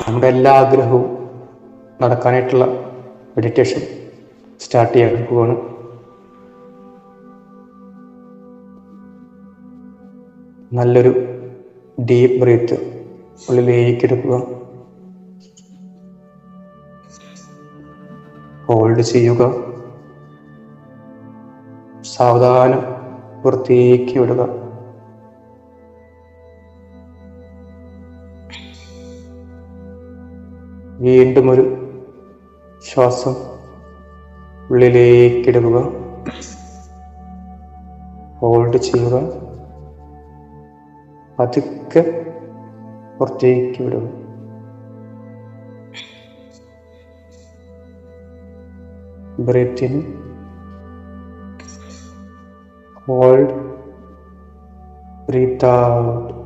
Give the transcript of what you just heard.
നമ്മുടെ എല്ലാ ആഗ്രഹവും നടക്കാനായിട്ടുള്ള മെഡിറ്റേഷൻ സ്റ്റാർട്ട് ചെയ്യാൻ പോവുകയാണ്. നല്ലൊരു ഡീപ്പ് ബ്രീത്ത് ഉള്ളിലേക്ക് എടുക്കുക, ഹോൾഡ് ചെയ്യുക, സാവധാനം പുറത്തേക്ക് വിടുക. വീണ്ടും ഒരു ശ്വാസം ഉള്ളിലേക്ക് എടുക്കുക, ഹോൾഡ് ചെയ്യുക, പതുക്കെ പുറത്തേക്ക് വിടുക. Breathe in, hold, breathe out.